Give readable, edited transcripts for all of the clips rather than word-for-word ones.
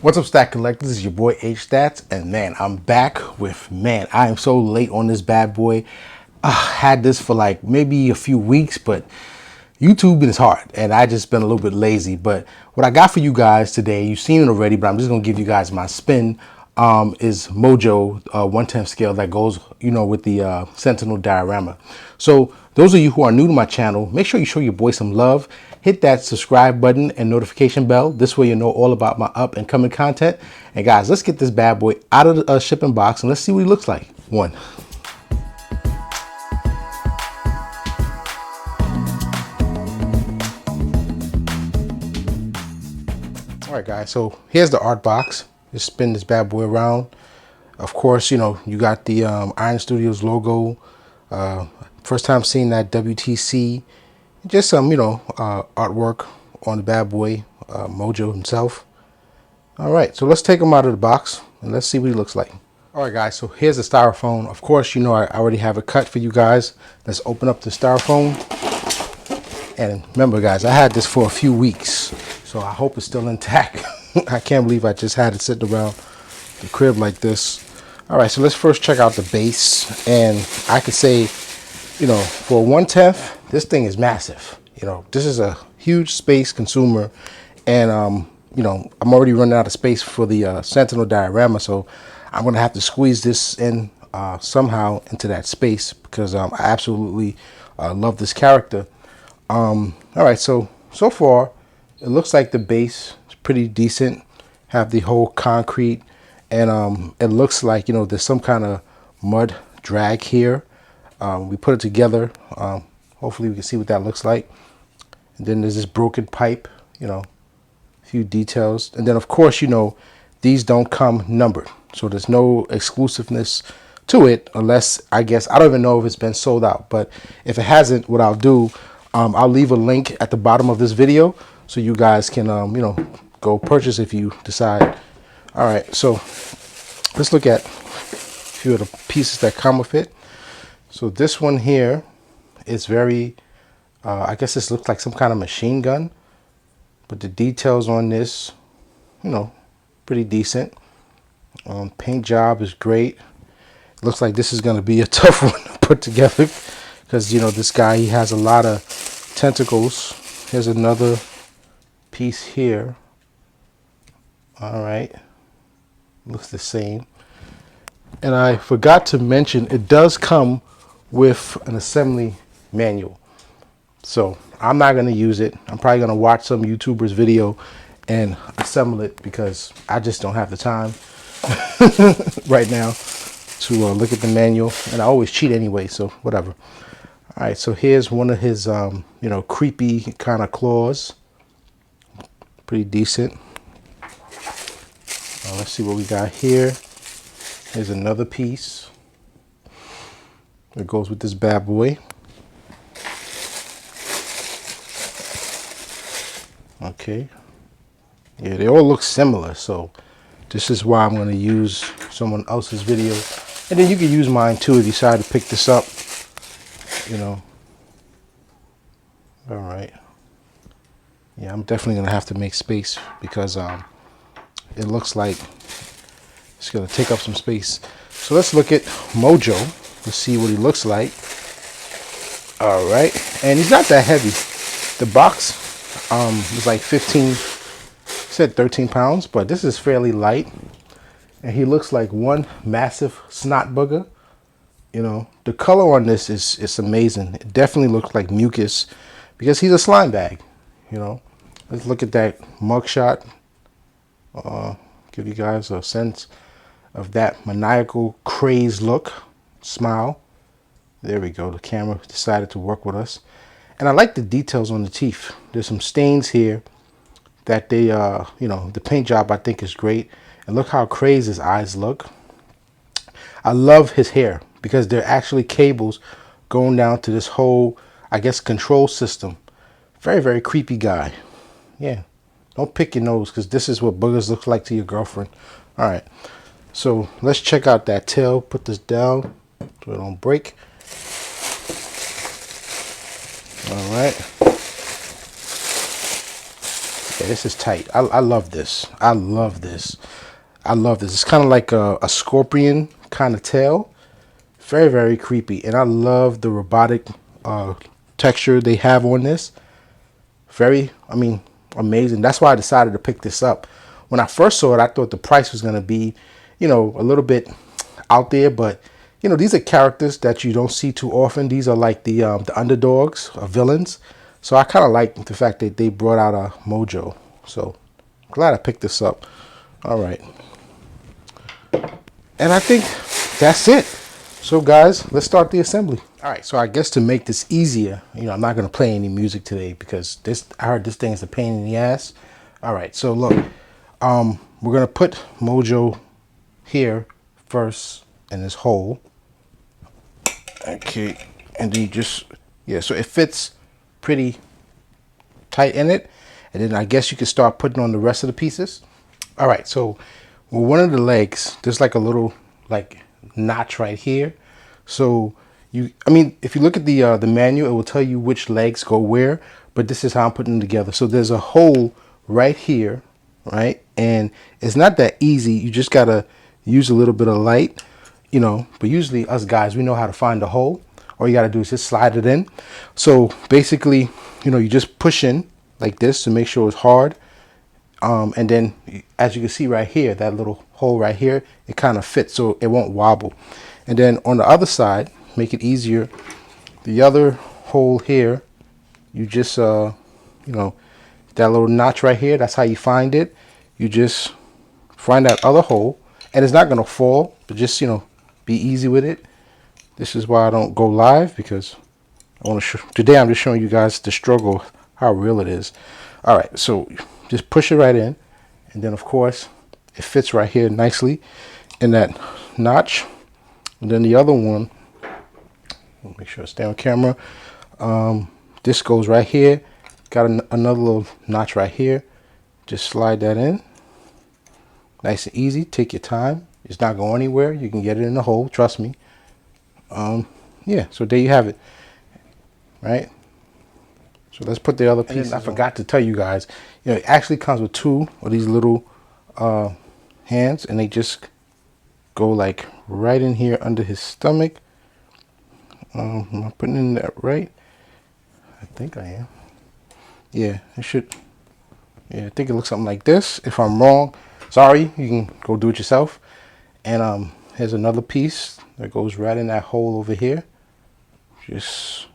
What's up, Stat Collectors? This is your boy H Stats, and man, I'm back with, I am so late on this bad boy. Had this for like maybe a few weeks, but YouTube is hard, and I just been a little bit lazy. But what I got for you guys today, you've seen it already, but I'm just gonna give you guys my spin. Is Mojo 1/10 scale that goes, with the Sentinel diorama. So those of you who are new to my channel, make sure you show your boy some love. Hit that subscribe button and notification bell. This way you know all about my up and coming content. And guys, let's get this bad boy out of the shipping box and let's see what he looks like. One. All right, guys, so here's the art box. Just spin this bad boy around. Of course, you got the Ironstudios logo. First time seeing that WTC. Just some, artwork on the bad boy, Mojo himself. All right, so let's take him out of the box and let's see what he looks like. All right, guys, so here's the styrofoam. Of course, I already have it cut for you guys. Let's open up the styrofoam. And remember, guys, I had this for a few weeks, so I hope it's still intact. I can't believe I just had it sitting around the crib like this. All right, so let's first check out the base. And I could say, for 1/10, this thing is massive. This is a huge space consumer. And, I'm already running out of space for the Sentinel diorama. So I'm going to have to squeeze this in somehow into that space because I absolutely love this character. All right, so far, it looks like the base is pretty decent. Have the whole concrete, and it looks like there's some kind of mud drag here. We put it together. Hopefully, we can see what that looks like. And then there's this broken pipe. A few details, and then of course these don't come numbered, so there's no exclusiveness to it unless I don't even know if it's been sold out. But if it hasn't, what I'll do, I'll leave a link at the bottom of this video so you guys can go purchase if you decide. All right, so let's look at a few of the pieces that come with it. So this one here is very I guess this looks like some kind of machine gun, but the details on this, pretty decent. Paint job is great. Looks like this is going to be a tough one to put together because this guy, he has a lot of tentacles. Here's another piece here. All right, looks the same. And I forgot to mention, it does come with an assembly manual. So I'm not going to use it. I'm probably going to watch some YouTuber's video and assemble it because I just don't have the time right now to look at the manual, and I always cheat anyway, so whatever. All right, so here's one of his creepy kind of claws. Pretty decent. Let's see what we got here. Here's another piece that goes with this bad boy. Okay, yeah, they all look similar, so this is why I'm going to use someone else's video, and then you can use mine too if you decide to pick this up. All right, yeah, I'm definitely going to have to make space because it looks like it's going to take up some space. So let's look at Mojo. Let's see what he looks like. All right, and he's not that heavy. The box was like 15, said 13 pounds, but this is fairly light. And he looks like one massive snot booger. The color on this is amazing. It definitely looks like mucus because he's a slime bag. Let's look at that mugshot. Give you guys a sense of that maniacal crazed look, smile. There we go. The camera decided to work with us. And I like the details on the teeth. There's some stains here that they, the paint job I think is great. And look how crazy his eyes look. I love his hair because they're actually cables going down to this whole, I guess, control system. Very, very creepy guy. Yeah, don't pick your nose because this is what boogers look like to your girlfriend. All right, so let's check out that tail. Put this down so it don't break. All right. Yeah, this is tight. I love this. I love this. I love this. It's kind of like a scorpion kind of tail. Very, very creepy. And I love the robotic texture they have on this. Very, I mean, amazing. That's why I decided to pick this up. When I first saw it, I thought the price was going to be, you know, a little bit out there. But, you know, these are characters that you don't see too often. These are like the underdogs or villains. So I kind of like the fact that they brought out a Mojo. So glad I picked this up. All right. And I think that's it. So guys, let's start the assembly. All right, so I guess to make this easier, you know, I'm not going to play any music today because I heard this thing is a pain in the ass. All right, so look, we're going to put Mojo here first in this hole. Okay, and then you just, yeah, so it fits pretty tight in it. And then I guess you can start putting on the rest of the pieces. All right, so with one of the legs, there's like a little like notch right here. So I mean, if you look at the manual, it will tell you which legs go where, but this is how I'm putting them together. So there's a hole right here, right? And it's not that easy. You just gotta use a little bit of light, you know, but usually us guys, we know how to find the hole. All you gotta do is just slide it in. So basically, you know, you just push in like this to make sure it's hard. And then as you can see right here, that little hole right here, it kind of fits so it won't wobble. And then on the other side, make it easier, the other hole here, you just you know, that little notch right here, that's how you find it. You just find that other hole, and it's not going to fall, but just, you know, be easy with it. This is why I don't go live, because I want to show, today I'm just showing you guys the struggle, how real it is. All right, so just push it right in, and then of course it fits right here nicely in that notch. And then the other one, make sure I stay on camera. This goes right here. Got another little notch right here. Just slide that in. Nice and easy. Take your time. It's not going anywhere. You can get it in the hole. Trust me. Yeah. So there you have it. Right. So let's put the other pieces. I forgot to tell you guys. You know, it actually comes with two of these little hands, and they just go like right in here under his stomach. Am I putting in that right? I think I am. Yeah, it should. Yeah, I think it looks something like this. If I'm wrong, sorry, you can go do it yourself. And here's another piece that goes right in that hole over here. Just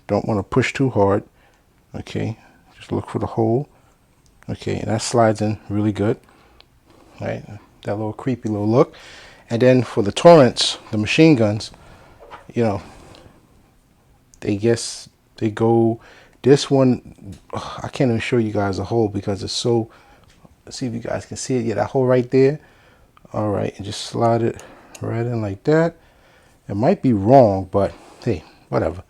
don't want to push too hard. Okay, just look for the hole. Okay, and that slides in really good. Right, that little creepy little look. And then for the torrents, the machine guns, you know, they go, this one, I can't even show you guys the hole because it's so, let's see if you guys can see it. Yeah, that hole right there. All right, and just slide it right in like that. It might be wrong, but hey, whatever.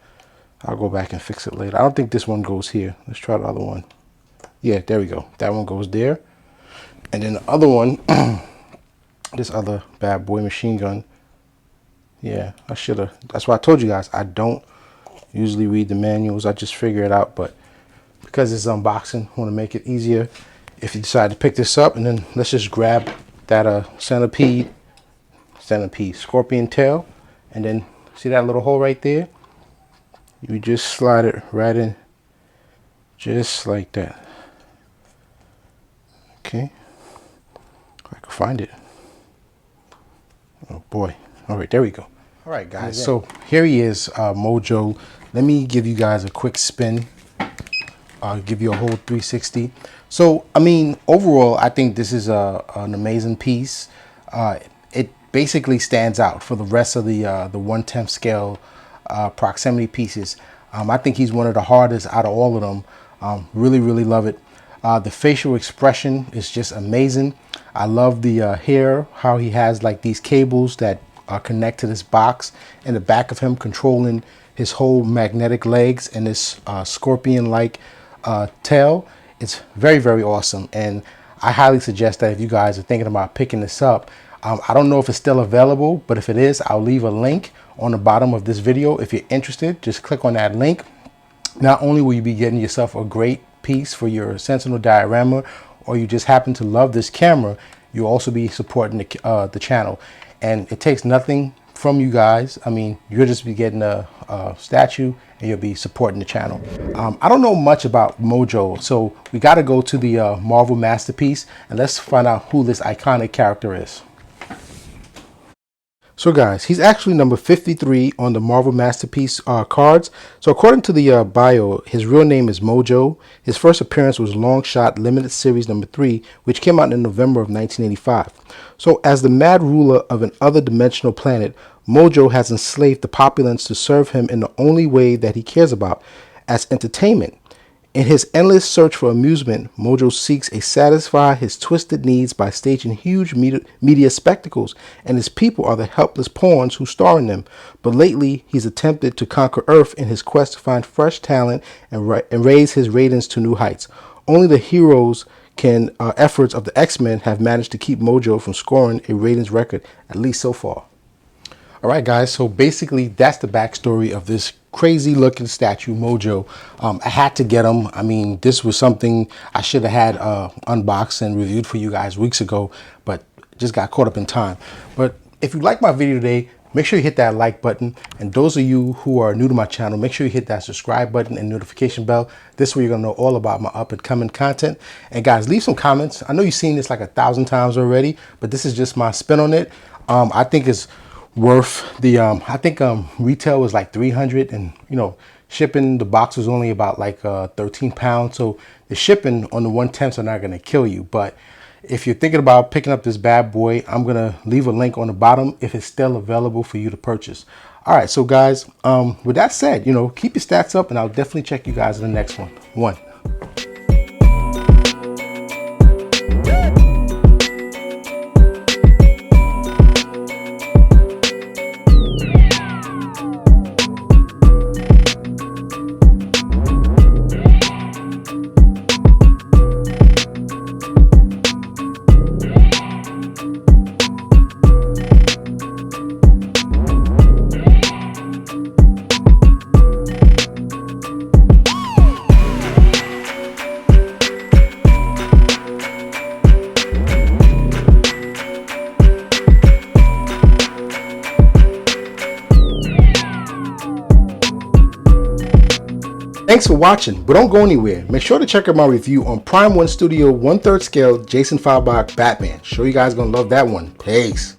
I'll go back and fix it later. I don't think this one goes here. Let's try the other one. Yeah, there we go. That one goes there. And then the other one, this other bad boy machine gun. Yeah, I should have. That's why I told you guys I don't usually read the manuals. I just figure it out. But because it's unboxing, I want to make it easier if you decide to pick this up. And then let's just grab that centipede, scorpion tail. And then see that little hole right there? You just slide it right in. Just like that. Okay. If I can find it. Oh boy. All right, there we go. All right, guys. So here he is, Mojo. Let me give you guys a quick spin. I'll give you a whole 360. So, I mean, overall, I think this is an amazing piece. It basically stands out for the rest of the 1/10 scale proximity pieces. I think he's one of the hardest out of all of them. Really, really love it. The facial expression is just amazing. I love the hair, how he has like these cables that connect to this box in the back of him, controlling his whole magnetic legs and this scorpion-like tail. It's very, very awesome. And I highly suggest that if you guys are thinking about picking this up, I don't know if it's still available, but if it is, I'll leave a link on the bottom of this video. If you're interested, just click on that link. Not only will you be getting yourself a great piece for your Sentinel diorama, or you just happen to love this camera, you'll also be supporting the channel. And it takes nothing from you guys. I mean, you'll just be getting a statue and you'll be supporting the channel. I don't know much about Mojo, so we got to go to the Marvel Masterpiece and let's find out who this iconic character is. So guys, he's actually number 53 on the Marvel Masterpiece cards. So according to the bio, his real name is Mojo. His first appearance was Long Shot Limited Series number 3, which came out in November of 1985. So as the mad ruler of an other dimensional planet, Mojo has enslaved the populace to serve him in the only way that he cares about, as entertainment. In his endless search for amusement, Mojo seeks to satisfy his twisted needs by staging huge media spectacles, and his people are the helpless pawns who star in them. But lately, he's attempted to conquer Earth in his quest to find fresh talent and raise his ratings to new heights. Only the heroes efforts of the X-Men have managed to keep Mojo from scoring a ratings record, at least so far. All right, guys, so basically that's the backstory of this crazy looking statue, Mojo. I had to get him. I mean, this was something I should have had unboxed and reviewed for you guys weeks ago, but just got caught up in time. But if you like my video today, make sure you hit that like button. And those of you who are new to my channel, make sure you hit that subscribe button and notification bell. This way you're gonna know all about my up and coming content. And guys, leave some comments. I know you've seen this like 1,000 times already, but this is just my spin on it. I think it's worth the I think retail was like 300, and you know, shipping the box was only about like 13 pounds, so the shipping on the 1/10 are not going to kill you. But if you're thinking about picking up this bad boy, I'm gonna leave a link on the bottom if it's still available for you to purchase. All right, so guys, with that said, you know, keep your stats up and I'll definitely check you guys in the next one. Thanks for watching, but don't go anywhere. Make sure to check out my review on Prime 1 Studio 1/3 scale Jason Falbach Batman. Sure you guys gonna love that one. Peace.